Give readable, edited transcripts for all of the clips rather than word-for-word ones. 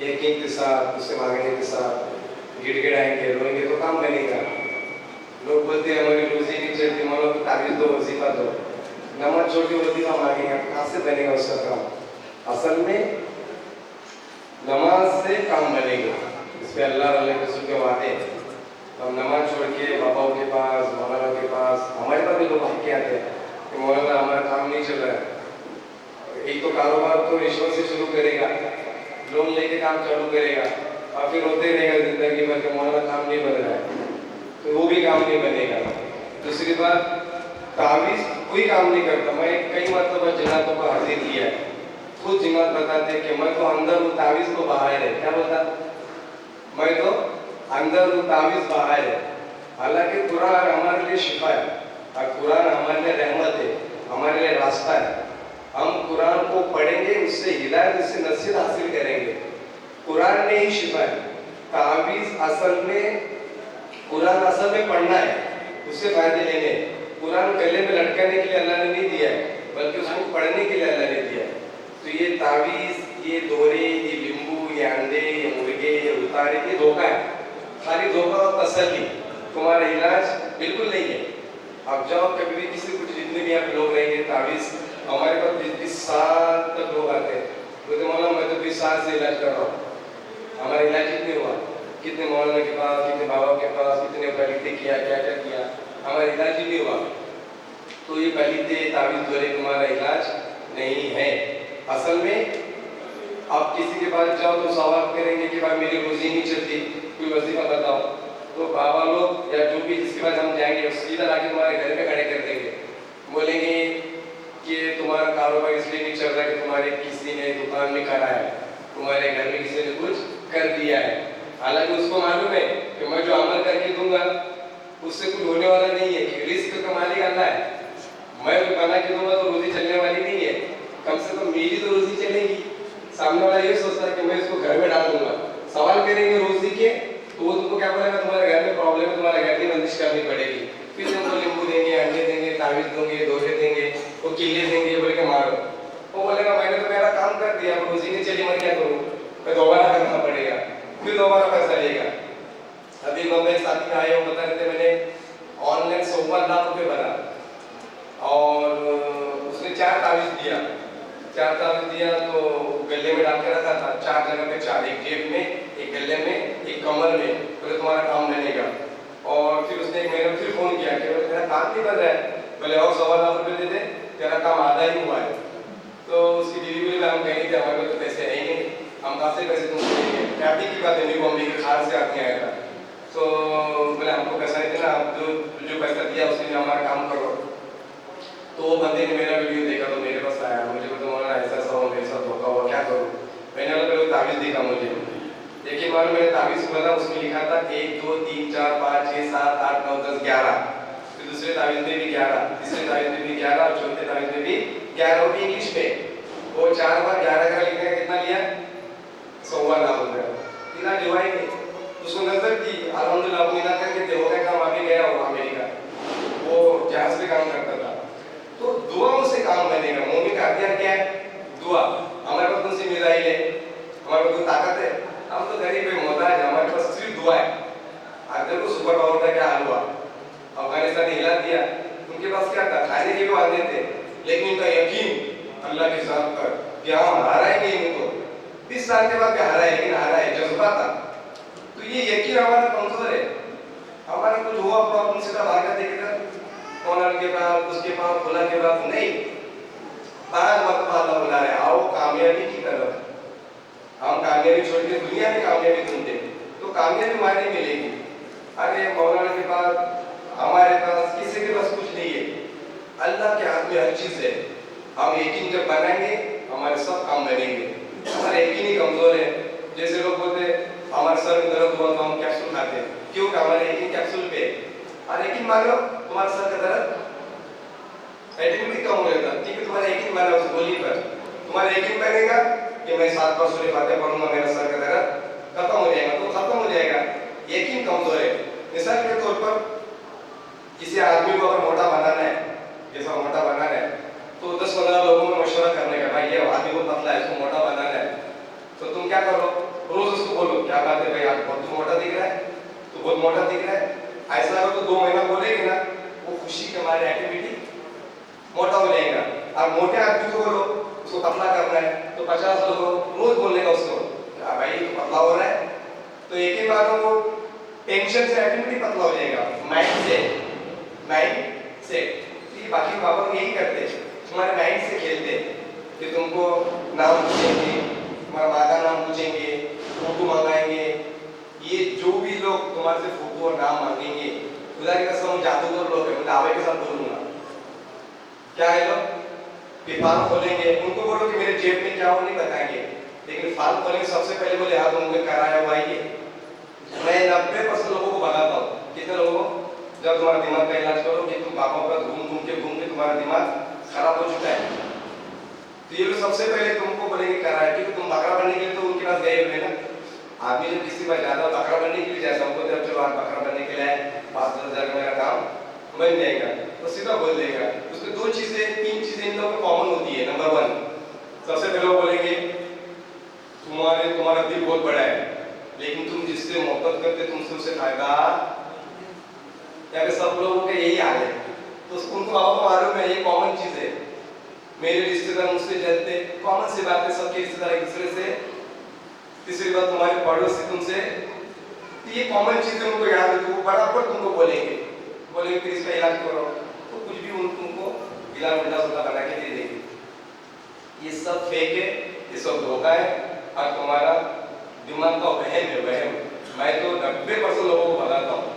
एक के साथ उससे मांगने के साथ गिड़गिड़ाएंगे रोएंगे तो काम बनेगा। लोग बोलते हैं हमारी रोजी नहीं चलती, मानो तो ताबीज दो, वजीफा दो, नमाज छोड़ के वजीफा मांगेगा, कहाँ से बनेगा उसका काम? असल में नमाज से काम बनेगा। इस पे अल्लाह और अल्लाह के रसूल के वादे हैं। हम नमाज छोड़ के बाबाओं के पास, मौलाना के पास, हमारे पास भी लोग भाग के आते हैं कि मौलाना हमारा काम नहीं चल रहा है। एक तो कारोबार तो रिश्वत से शुरू करेगा, लोन लेके काम चालू करेगा और फिर रोते रहेगा जिंदगी भर के मौलाना काम नहीं बन रहा है, तो वो भी काम नहीं बनेगा। दूसरी बात, तावीज़ कोई काम नहीं करता। मैं कई मरतबा जनातों को हाजिर किया है, खुद जिन्नात बताते कि मैं तो अंदर हूँ, तावीज़ तो बाहर है। क्या बोलता? मैं तो अंदर हूँ, तावीज़ बाहर है। हालांकि कुरान हमारे लिए शिफा है और कुरान हमारे लिए रहमत है, हमारे लिए रास्ता है। हम कुरान को पढ़ेंगे, उससे हिदायत, उससे नसीहत हासिल करेंगे। कुरान में ही शिफा है। तावीज़ असल में, कुरान असल में पढ़ना है, उससे फायदे लेने। कुरान गले में लटकाने के लिए अल्लाह ने नहीं दिया है, बल्कि उसको पढ़ने के लिए अल्लाह ने दिया है। तो ये तावीज़, ये दोरे, ये लींबू, ये अंडे, ये मुर्गे, ये उतारे, ये धोखा है। खाली धोखा और तसल्ली, तुम्हारा इलाज बिल्कुल नहीं है। आप जाओ कभी भी किसी कुछ, जितने भी आप लोग रहेंगे, तावीज़ हमारे पास 20 साल तक लोग आते हैं, बोलते मौलाना मैं तो 20 साल से इलाज कर रहा हूँ, हमारा इलाज कितने हुआ? कितने मौलाना के पास, कितने बाबा के पास, कितने पलीते किया, क्या क्या किया, हमारा इलाज ही नहीं हुआ। तो ये पलीते तावीज़ दोरे तुम्हारा इलाज नहीं है। असल में आप किसी के पास जाओ तो सवाल करेंगे कि भाई मेरी रोजी नहीं चलती, कोई वजीफा बताओ। तो बाबा लोग या जो भी जिसके पास हम जाएंगे सीधा लाके तुम्हारे घर पे खड़े कर देंगे, बोलेंगे कि तुम्हारा कारोबार इसलिए नहीं चल रहा कि तुम्हारे किसी ने दुकान में करा है, तुम्हारे घर में किसी ने कुछ कर दिया है। हालांकि उसको मालूम है कि मैं जो अमल करके दूंगा उससे कुछ होने वाला नहीं है, कि रिस्क का मालिक अल्लाह है। मैं जो बना के दूंगा तो रोजी चलने वाली नहीं है, कम से कम मेरी तो रोजी चलेगी। सामने वाला ये सोचता है कि मैं इसको घर में डाल दूंगा, सवाल करेंगे रोजी के तो वो तुमको क्या बोलेगा, तुम्हारे घर में प्रॉब्लम है, तुम्हारे घर की बंदिश करनी पड़ेगी। फिर तुमको नींबू देंगे, अंडे देंगे, तावीज़ देंगे, दोरे देंगे, वो किले देंगे, बोल के मारो। वो बोलेगा मैंने तो मेरा काम कर दिया, अब रोजी नहीं चली, मैं क्या करूँ? मैं दोबारा करना पड़ेगा, फिर दोबारा पैसा लेगा। अभी बम्बई साथी में आए हो, बता रहे थे मैंने ऑनलाइन 100 लाख रुपये बना और उसने 4 तावीज़ दिया। 4 तावीज़ दिया तो गले में डाल के रखा था, 4 जगह पे 4, एक जेब में, एक गले में, एक कमर में, बोले तुम्हारा काम बनेगा। और फिर उसने मेरे फिर फोन किया कि मेरा काम नहीं बन रहा है, बोले और 100 लाख रुपये दे दे, तेरा काम आधा ही हुआ है। तो उसकी बीवी बोली हम कहीं थे, हमारे तो पैसे है ही नहीं, हम कहाँ से पैसे तुमको देंगे? कैबी की बात है, न्यू बॉम्बे के खार से आके आया था। तो बोले हमको पैसा नहीं देना, आप जो पैसा दिया उसके लिए हमारा काम करो। तो वो बंदे ने मेरा वीडियो देखा तो मेरे पास आया, मुझे बोला तुम्हारा ऐसा सा हो, मेरे साथ धोखा हुआ, क्या करूँ? मैंने बोला पहले तावीज़ दिखा मुझे। देखिए मालूम, मैंने तावीज़ खोला, उसमें लिखा था 1 2 3 4 5 6 7 8 9 10 11। फिर दूसरे तावीज़ में भी 11, तीसरे तावीज़ में भी 11 और चौथे तावीज़ में भी 11, वो भी इंग्लिश में। वो 4 बार 11 लिखने का कितना लिया? 100 लाख रुपये। इतना डिवाइड उसको नजर की, अल्हम्दुलिल्लाह अपनी ना करके थे, हो गया काम, अभी गया वो अमेरिका, वो जहाज पे काम करता था। तो दुआओं से काम बनेगा। मोमिन का हथियार क्या है? दुआ। हमारे पास कौन सी मिसाइल है? हमारे पास कोई ताकत है? हम तो गरीब है, मोहताज है, हमारे पास सिर्फ दुआ है। अगर को सुपर पावर का क्या हाल हुआ, अफगानिस्तान ने हिला दिया। उनके पास क्या था? खाने के भी वादे थे, लेकिन उनका यकीन अल्लाह के साथ पर कि हम हराएंगे इनको। 20 साल के बाद हराए, लेकिन हराए, जज्बा था। तो ये यकीन हमारा कमजोर है। हमारा कुछ हुआ प्रॉब्लम सीधा भागा देखेगा ऑनर के पास, उसके पास, खुला के पास नहीं। 5 मरतबा अल्लाह बुला रहे, आओ कामयाबी की तरफ। हम कामयाबी छोड़ के दुनिया में कामयाबी ढूंढते तो कामयाबी माने मिलेगी। अरे मौलाना के पास, हमारे पास, किसी के पास कुछ नहीं है, अल्लाह के हाथ में हर चीज है। हम यकीन जब बनाएंगे हमारे सब काम बनेंगे। हमारा यकीन ही कमजोर है। जैसे लोग बोलते हमारे सर में दर्द हुआ तो हम कैप्सूल खाते हैं, क्यों? हमारे यकीन कैप्सूल पे। और यकीन मान लो तुम्हारा सर का दर्द एटीट्यूड कम हो जाता, ठीक है, तुम्हारा यकीन माना उस गोली पर, तुम्हारा यकीन बनेगा कि मैं 7 बार सूर्य फातिहा पढ़ूंगा, मेरा सर का दर्द खत्म हो जाएगा, तो खत्म हो जाएगा। यकीन कमजोर है। मिसाल के तौर पर किसी आदमी को अगर मोटा बनाना है, जैसा मोटा बनाना है, तो 10-15 लोगों में मशवरा करने का, भाई ये आदमी को पतला है, इसको मोटा बनाना है, तो तुम क्या करो, रोज उसको बोलो क्या बात है भाई, आज बहुत मोटा दिख रहा है, तो बहुत मोटा दिख रहा है। ऐसा अगर तो 2 महीना बोलेंगे ना, वो खुशी के हमारे एक्टिविटी मोटा हो जाएगा। और मोटे आदमी को बोलो उसको पतला करना है, तो 50 लोग रोज बोलने का उसको भाई तो पतला हो रहा है, तो एक ही बार वो टेंशन से एक्टिविटी पतला हो जाएगा। माइंड से ये बाकी बाबा यही करते, तुम्हारे माइंड से खेलते कि तुमको नाम पूछेंगे, तुम्हारा माँ का नाम पूछेंगे, फोटो मंगाएंगे। ये जो भी लोग तुम्हारे से फोटो और नाम मांगेंगे, खुदा की कसम जादूगर लोग हैं, मैं दावे के साथ बोलूंगा। क्या है लोग कि फार्म खोलेंगे, उनको बोलो कि मेरे जेब में क्या हो नहीं बताएंगे, लेकिन फार्म खोलेंगे सबसे पहले बोले हाँ तुमने कराया हुआ है ये। मैं 90% लोगों को बताता हूँ, कितने लोगों को, जब तुम्हारा दिमाग का इलाज करो कि तुम पापा का घूम के तुम्हारा दिमाग खराब हो चुका है, तो ये लोग सबसे पहले तुमको बोलेंगे कराया, क्योंकि तुम बकरा बनने के लिए तो उनके पास गए हुए ना। आदमी जब किसी पर जाता है बकरा बनने के लिए जाए, हमको जब चलो आज बकरा बनने के लिए 5-10 हज़ार का मेरा काम बन जाएगा, तो सीधा बोल देगा। उसमें 2 चीजें 3 चीजें इन लोगों में कॉमन होती है। नंबर 1, सबसे पहले वो बोलेंगे तुम्हारा दिल बहुत बड़ा है, लेकिन तुम जिससे मोहब्बत करते तुमसे उसे फायदा, या सब लोगों का यही हाल है। तो उनको आपको मालूम है ये कॉमन चीज है, मेरे रिश्तेदार मुझसे जलते, कॉमन सी बात है, सबके रिश्तेदार एक दूसरे से। तीसरी बात तुम्हारे पड़ोसी तुमसे, तो ये कॉमन चीजें उनको याद है, तो वो बराबर तुमको बोलेंगे फिर इसका इलाज करो, तो कुछ भी तुमको इलाज उल्टा सुल्टा बना के दे देंगे। ये सब फेक है, ये सब धोखा है, और तुम्हारा दिमाग का वहम है, वहम। मैं तो 90% लोगों को बताता हूँ,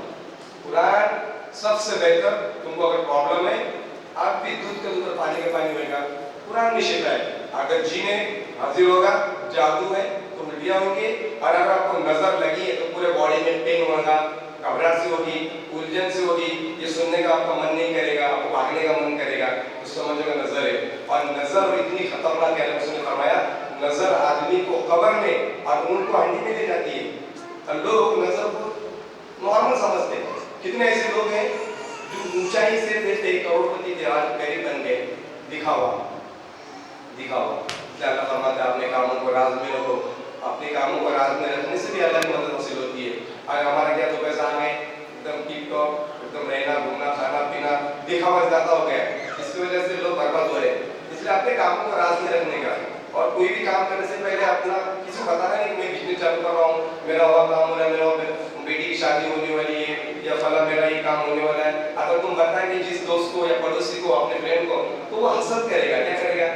कुरान सबसे बेहतर। तुमको अगर प्रॉब्लम है, आप भी दूध का दूध और पानी का पानी होगा, कुरान में शिफा है। अगर जीने हाजिर होगा, जादू है तो उल्टियाँ होंगी, और अगर आपको नजर लगी है तो पूरे बॉडी में पेन होगा, घबराहट सी होगी, उलझन सी होगी, ये सुनने का आपका मन नहीं करेगा, आपको भागने का मन करेगा, तो समझोगा नजर है। और नजर इतनी खतरनाक है, उसने फरमाया नजर आदमी को कब्र में और उनको हंडी में ले जाती है। और लोग नजर को नॉर्मल समझते हैं। कितने ऐसे लोग हैं जो ऊंचाई से देखते करोड़पति थे, आज गरीब बन गए, दिखावा। अल्लाह फरमाता है अपने कामों को राज में रखो, अपने कामों को राज में रखने से भी अल्लाह की मदद हासिल होती है। और हमारा क्या तो पैसा है एकदम टिप टॉप, एकदम रहना घूमना खाना पीना दिखावा ज्यादा हो गया, इसकी वजह से लोग बर्बाद हो रहे हैं। इसलिए अपने कामों को राज में रखने का, और कोई भी काम करने से पहले अपना किसी को बताना नहीं कि मैं बिजनेस चालू कर रहा हूँ, मेरा और काम हो रहा है, मेरा बेटी की शादी होने वाली है, या फला मेरा ये काम होने वाला है। अगर तुम बताएंगे जिस दोस्त को या पड़ोसी को, अपने फ्रेंड को, तो वो हसद करेगा। क्या करेगा?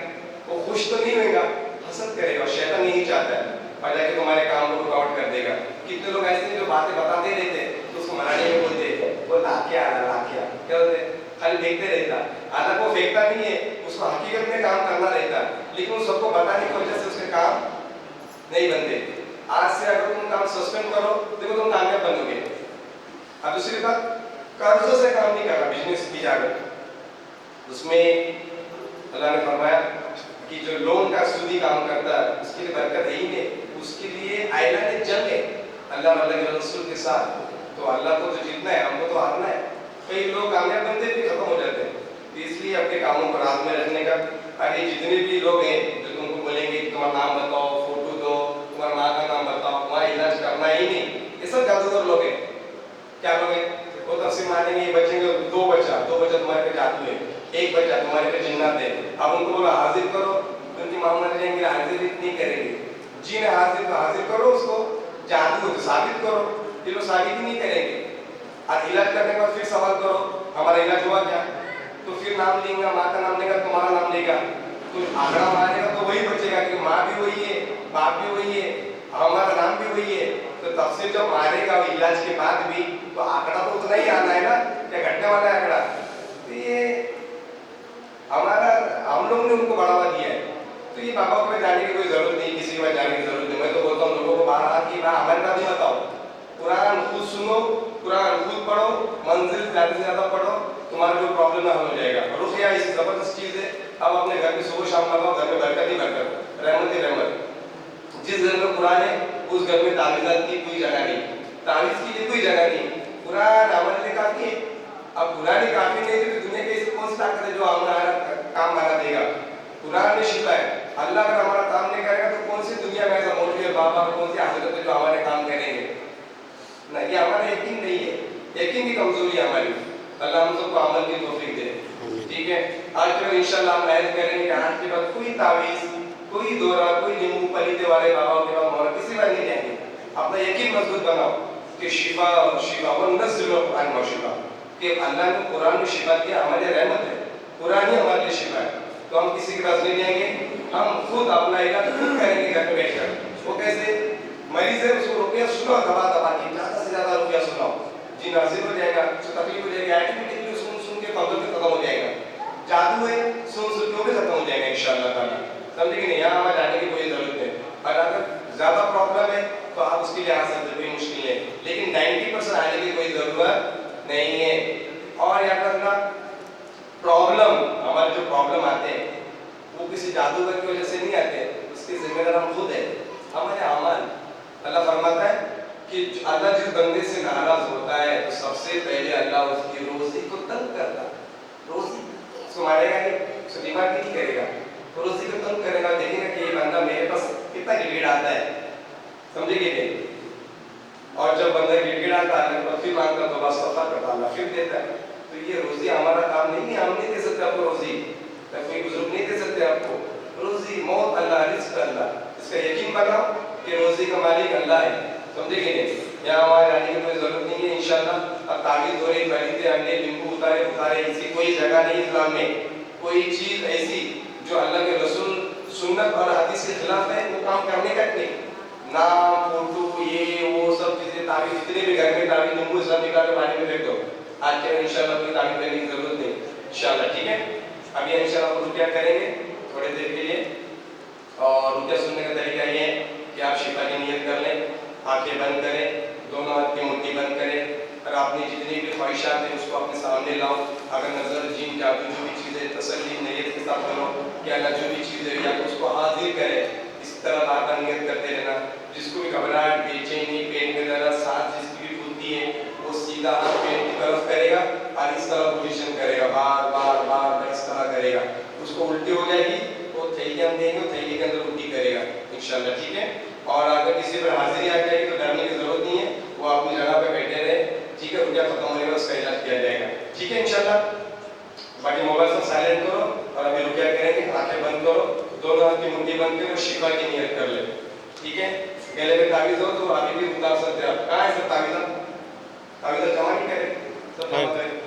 वो खुश तो नहीं होगा, हसद करेगा। शैतान नहीं चाहता है, और जाके तुम्हारे काम को रुकावट कर देगा। कितने लोग ऐसे हैं जो बातें बताते रहते तो उसको मराठी में बोलते वो लाखिया क्या होते, खाली देखते रहता, हालांकि वो फेंकता नहीं है, उसको हकीकत में काम करना रहता, लेकिन उन सबको बताने की वजह से उसके काम नहीं बनते। आज से अगर तुम काम सस्पेंड करो, देखो तुम कामयाब बनोगे। अब दूसरी बात, कर्जों से काम नहीं करना, बिजनेस की जाकर उसमें अल्लाह ने फरमाया कि जो लोन का सूदी काम करता है उसके लिए बरकत है ही नहीं, उसके लिए ऐलान जंग है अल्लाह के रसूल के साथ। तो अल्लाह को तो जीतना है, हमको तो हारना है। कई लोग कामयाब बनते भी खत्म हो जाते हैं। तो इसलिए अपने कामों को राज में रखने का। अरे जितने भी लोग हैं जो तुमको बोलेंगे कि तुम्हारा नाम बताओ, फोटो दो, तुम्हारा माँ का नाम बताओ, वहाँ इलाज करना ही नहीं, ये सब जादूगर लोग हैं। क्या लोग हैं? वो तफसीर मानेंगे, ये बच्चे को दो बच्चा तुम्हारे पे जादू है, एक बच्चा तुम्हारे पे जिन्नात है। अब उनको बोला हाजिर करो, उनकी मामला जाएंगे, हाजिर नहीं करेंगे। जी ने हाजिर करो, उसको जादू को साबित करो, ये लोग साबित ही नहीं करेंगे। और इलाज करने के बाद फिर सवाल करो हमारा इलाज हुआ क्या, तो फिर नाम लेगा, माँ का नाम लेगा, तुम्हारा नाम लेगा, तो आंकड़ा मारेगा तो वही बचेगा कि माँ भी वही है, बाप भी वही है, हमारा नाम भी वही है। तो तफसीर जब मारेगा इलाज के बाद भी, तो आंकड़ा तो उतना ही आना है ना, क्या घटने वाला है आंकड़ा। तो ये हम लोग ने उनको बढ़ावा दिया है। तो ये बाबा को जाने की कोई जरूरत नहीं, किसी के पास जाने की जरूरत नहीं। मैं तो बोलता हूँ लोगों को बाहर कि भाई हमारे बात ही बताओ, कुरान खुद सुनो, कुरान खुद पढ़ो, मंजिल ज्यादा से ज्यादा पढ़ो, तुम्हारा जो प्रॉब्लम है हल हो जाएगा। रुकिया ऐसी जबरदस्त चीज है, अब अपने घर में सुबह शाम लगाओ, घर में बरकत ही बरकत, रहमत ही रहमत। जिस घर में कुरान है उस घर में तावीज़ात की कोई जगह नहीं, तावीज़ की लिए कोई जगह नहीं, कुरान हमारे लिए काफी है। अब कुरान ही काफी नहीं तो दुनिया के कौन सी ताकत है जो हमारा काम बना देगा? कुरान में शिफा है। अल्लाह अगर हमारा काम नहीं करेगा तो कौन सी दुनिया में ऐसा मौलवी और बाबा कौन सी हजरत है जो हमारे काम करेंगे ना। ये हमारा यकीन नहीं है, यकीन की कमजोरी है हमारी। अल्लाह हम सबको अमल की तौफीक दे। ठीक है, आज के बाद इंशाल्लाह हम ऐद करेंगे कि आज के बाद कोई तावीज़, कोई दौरा, कोई नींबू पलीते वाले बाबाओं के पास मोहरा किसी बार नहीं जाएंगे। अपना यकीन मजबूत बनाओ कि शिफा व नज़्ल कुरान व शिफा, कि अल्लाह ने कुरान में शिफा दिया, हमारे रहमत है, कुरान ही हमारे लिए शिफा है। तो हम किसी के पास नहीं जाएंगे, हम खुद अपना इलाज खुद करेंगे घर में बैठकर। वो कैसे? मरीज है उसको रुपया सुनाओ, दबा दबा के ज़्यादा से ज़्यादा रुपया सुनाओ, जी नाजिल हो जाएगा, उसको तकलीफ हो जाएगी, ऑटोमेटिकली सुन सुन के कब्र खत्म हो जाएगा। जादू है, सुन सुन के वो भी खत्म हो जाएगा इंशाअल्लाह ताला। समझे कि नहीं? यहाँ हमारे जाने की कोई जरूरत नहीं। और अगर ज़्यादा प्रॉब्लम है तो आप उसके लिए आ सकते, कोई मुश्किल है, लेकिन 90% आने की कोई ज़रूरत नहीं है। और याद रखना, प्रॉब्लम, हमारे जो प्रॉब्लम आते हैं वो किसी जादूगर की वजह से नहीं आते, उसके जिम्मेदार हम खुद है, हमारे अमल। अल्लाह फरमाता है कि अल्लाह जिस बंदे से नाराज होता है तो सबसे पहले अल्लाह उसकी रोजी को तंग करता है। रोजी उसको मारेगा नहीं, उसको दिमाग नहीं करेगा, रोजी को तंग करेगा। देखेगा कि ये बंदा मेरे पास कितना गिड़गिड़ाता है, समझे कि नहीं? और जब बंदा गिड़गिड़ाता है तो फिर मांगता तो बस सफा करता, अल्लाह फिर देता है। तो ये रोजी हमारा काम नहीं है, हम नहीं दे सकते आपको रोजी, कोई बुजुर्ग नहीं दे सकते आपको रोजी। मौत अल्लाह, रिज़्क़ अल्लाह, इसका यकीन बनाओ कि रोजी का मालिक अल्लाह है, समझे कि नहीं? यहाँ हमारे आने की कोई जरूरत नहीं है इंशाल्लाह। अब ताबीज़ हो रही, पलीते अंडे नींबू उतारे, ऐसी कोई जगह नहीं इस्लाम में, कोई चीज़ ऐसी जो अल्लाह के रसूल सुन्नत और हदीस के खिलाफ है वो काम करने का नहीं। नाम, फोटो, ये वो सब चीज़ें, ताबीज़, जितने भी घर में ताबीज़ नींबू सब निकाल के पानी में फेंक दो। आज के इंशाल्लाह कोई ताबीज़ करने की जरूरत नहीं इंशाल्लाह। ठीक है, अभी इंशाल्लाह रुकिया करेंगे थोड़ी देर के लिए। और रुकिया सुनने का तरीका ये है कि आप शिफा की नियत कर लें, आंखें बंद करें, दोनों हाथ की मुट्ठी बंद करें और अपनी जितनी भी ख्वाहिशात हैं उसको अपने सामने लाओ। अगर नजर, जिन, जादू, जो भी चीज़ें, तसल्ली नियत के साथ करो कि अल्लाह जो भी चीज़ें या तो उसको हाजिर करे, इस तरह बार बार नियत करते रहना। जिसको भी घबराहट, बेचैनी, पेट में दर्द, सांस जिसकी भी फूलती है वो सीधा हाथ पेट की तरफ करेगा और इस तरह पोजीशन करेगा, बार बार बार बार इस तरह करेगा। उसको उल्टी हो जाएगी तो थैली हम देंगे, थैली के अंदर उल्टी करेगा इंशाल्लाह। ठीक है, और अगर किसी पर हाजिरी आ जाएगी तो डरने की जरूरत नहीं है, वो अपनी जगह पे बैठे रहे। ठीक है, रुपया खत्म होने का उसका इलाज किया जाएगा। ठीक है इंशाल्लाह। बाकी मोबाइल सब साइलेंट करो और अभी रुपया करेंगे, आंखें बंद करो, दोनों हाथ की मुट्ठी बंद करो, शिफा की नियत कर ले। ठीक है, गले में ताबीज़ हो तो अभी भी उतार सकते हैं आप। कहाँ है सब ताबीज़? ताबीज़ जमा नहीं करे सब जमा करें।